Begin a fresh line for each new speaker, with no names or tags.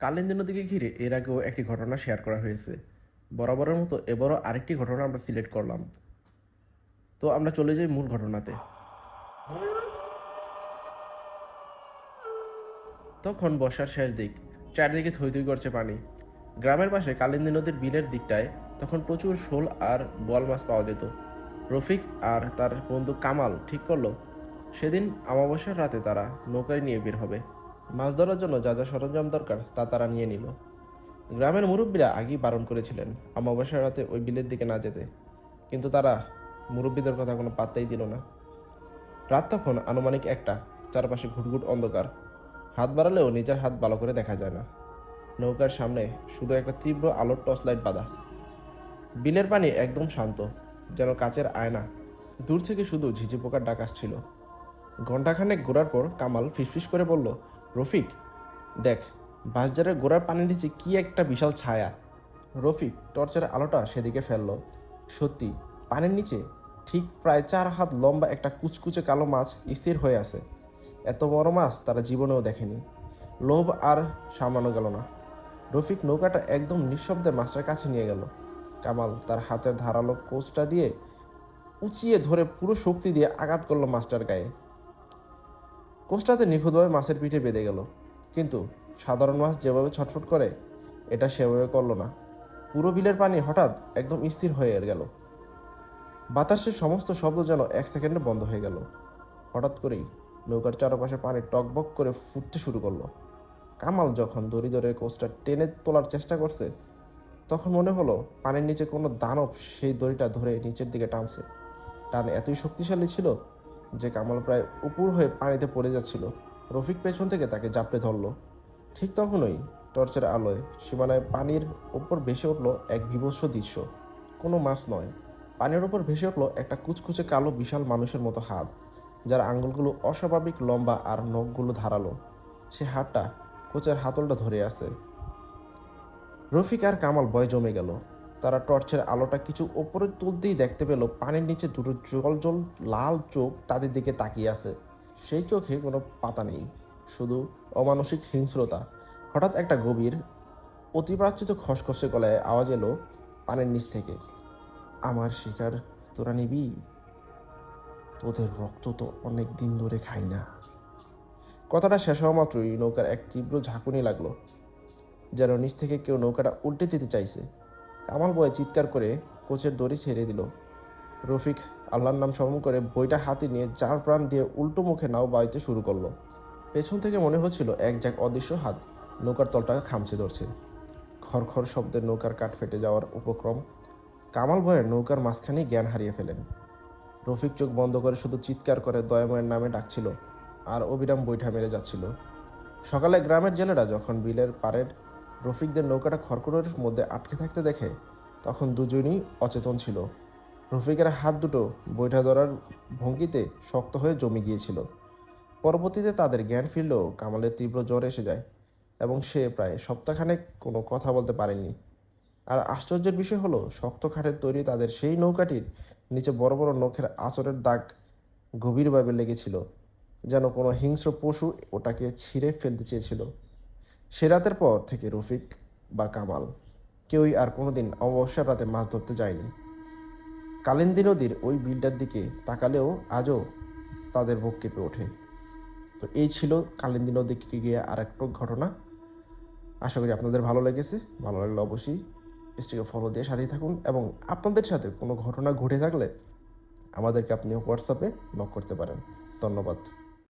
কালিন্দী নদীকে ঘিরে এর আগেও একটি ঘটনা শেয়ার করা হয়েছে। বরাবরের মতো এবারও আরেকটি ঘটনা আমরা সিলেক্ট করলাম। তো আমরা চলে যাই মূল ঘটনাতে। তখন বর্ষার শেষ দিক, চারদিকে থই থই করছে পানি। গ্রামের পাশে কালিন্দী নদীর বিলের দিকটায় তখন প্রচুর শোল আর বোয়াল মাছ পাওয়া যেত। রফিক আর তার বন্ধু কামাল ঠিক করলো সেদিন অমাবস্যার রাতে তারা নৌকায় নিয়ে বের হবে। মাছ ধরার জন্য যা যা সরঞ্জাম দরকার তা তারা নিয়ে নিল। গ্রামের মুরব্বীরা আগেই বারণ করেছিলেন অমাবস্যার রাতে ওই বিলের দিকে না যেতে, কিন্তু তারা মুরব্বীদের কথা কোনো পাত্তাই দিল না। রাত তখন আনুমানিক 1টা, চারপাশে ঘুটঘুট অন্ধকার। হাত বাড়ালেও নিজের হাত ভালো করে দেখা যায় না। নৌকার সামনে শুধু একটা তীব্র আলোর টর্চ লাইট বাঁধা। বিলের পানি একদম শান্ত, যেন কাচের আয়না। দূর থেকে শুধু ঝিঝি পোকার ডাক আসছিল। ঘণ্টাখানেক ঘোরার পর কামাল ফিসফিস করে বলল, রফিক দেখ, বাঁশঝাড়ের গোড়ার পানির নিচে কি একটা বিশাল ছায়া। রফিক টর্চের আলোটা সেদিকে ফেলল। সত্যি, পানির নিচে ঠিক প্রায় 4 হাত লম্বা একটা কুচকুচে কালো মাছ স্থির হয়ে আছে। এত বড় মাছ তারা জীবনেও দেখেনি। লোভ আর সামলানো গেল না। রফিক নৌকাটা একদম নিঃশব্দে মাছটার কাছে নিয়ে গেল। কামাল তার হাতের ধারালো কোচটা দিয়ে উঁচিয়ে ধরে পুরো শক্তি দিয়ে আঘাত করলো মাছটার গায়ে। কোচটাতে নিখুঁতভাবে মাছের পিঠে বেঁধে গেল, কিন্তু সাধারণ মাছ যেভাবে ছটফট করে এটা সেভাবে করলো না। পুরো বিলের পানি হঠাৎ একদম স্থির হয়ে গেল। বাতাসের সমস্ত শব্দ যেন 1 সেকেন্ডে বন্ধ হয়ে গেল। হঠাৎ করেই নৌকার চারপাশে পানি টকবক করে ফুটতে শুরু করলো। কামাল যখন দড়ি ধরে কোচটা টেনে তোলার চেষ্টা করছে, তখন মনে হলো পানির নিচে কোনো দানব সেই দড়িটা ধরে নিচের দিকে টানছে। টান এতই শক্তিশালী ছিল যে কামাল প্রায় উপর হয়ে পানিতে পড়ে যাচ্ছিল। রফিক পেছন থেকে তাকে জাপটে ধরল। ঠিক তখনই টর্চের আলোয় সীমানায় পানির ওপর ভেসে উঠল এক বিভৎস দৃশ্য। কোনো মাছ নয়, পানির ওপর ভেসে উঠল একটা কুচকুচে কালো বিশাল মানুষের মতো হাত, যার আঙুলগুলো অস্বাভাবিক লম্বা আর নখগুলো ধারালো। সে হাতটা কোচের হাতলটা ধরে আছে। রফিক আর কামাল ভয় জমে গেল। তারা টর্চের আলোটা কিছু ওপরে তুলতেই দেখতে পেল পানির নিচে দুটো জল জল লাল চোখ তাদের দিকে তাকিয়ে আছে। সেই চোখে কোনো পাতা নেই, শুধু অমানসিক হিংস্রতা। হঠাৎ একটা গভীর অতিপ্রাকৃত খসখসে গলায় আওয়াজ এলো পানির নিচ থেকে, আমার শিকার তোরা নিবি? তোদের রক্ত তো অনেক দিন ধরে খাই না। কথাটা শেষ হওয়া মাত্রই নৌকার এক তীব্র ঝাঁকুনি লাগলো, যেন নিচ থেকে কেউ নৌকাটা উল্টে দিতে চাইছে। কামাল বয়ে চিৎকার করে কোচের দড়ি ছেড়ে দিল। রফিক আল্লাহর নাম স্মরণ করে বইটা হাতে নিয়ে চার প্রাণ দিয়ে উল্টো মুখে নাও বাইতে শুরু করলো। পেছন থেকে মনে হচ্ছিল এক ঝাঁক অদৃশ্য হাত নৌকার তলটাকে খামচে ধরছে। খড়খড় শব্দে নৌকার কাঠ ফেটে যাওয়ার উপক্রম। কামাল ভয়ে নৌকার মাঝখানেই জ্ঞান হারিয়ে ফেলেন। রফিক চোখ বন্ধ করে শুধু চিৎকার করে দয়াময়ের নামে ডাকছিল, আর অবিরাম বৈঠা মেরে যাচ্ছিল। সকালে গ্রামের জেলেরা যখন বিলের পাড়ের রফিকদের নৌকাটা খড়খড়ের মধ্যে আটকে থাকতে দেখে, তখন দুজনই অচেতন ছিল। রফিকের হাত দুটো বৈঠা ধরার ভঙ্গিতে শক্ত হয়ে জমে গিয়েছিল। পরবর্তীতে তাদের জ্ঞান ফিরলেও কামালের তীব্র জ্বর এসে যায় এবং সে প্রায় সপ্তাহখানেক কোনো কথা বলতে পারেনি। আর আশ্চর্যের বিষয় হলো, শক্ত খাটের তৈরি তাদের সেই নৌকাটির নিচে বড় বড় নখের আঁচড়ের দাগ গভীরভাবে লেগেছিল, যেন কোনো হিংস্র পশু ওটাকে ছিঁড়ে ফেলতে চেয়েছিল। সে রাতের পর থেকে রফিক বা কামাল কেউই আর কোনোদিন অমাবস্যার রাতে মাছ ধরতে যায়নি। কালিন্দী নদীর ওই বিলটার দিকে তাকালেও আজও তাদের বুক কেঁপে ওঠে। তো এই ছিল কালিন্দী নদীকে গিয়ে আর একটা ঘটনা। আশা করি আপনাদের ভালো লেগেছে। ভালো লাগলে অবশ্যই পেজটিকে ফলো দিয়ে সাথেই থাকুন, এবং আপনাদের সাথে কোনো ঘটনা ঘটে থাকলে আমাদেরকে আপনি হোয়াটসঅ্যাপে নক করতে পারেন। ধন্যবাদ।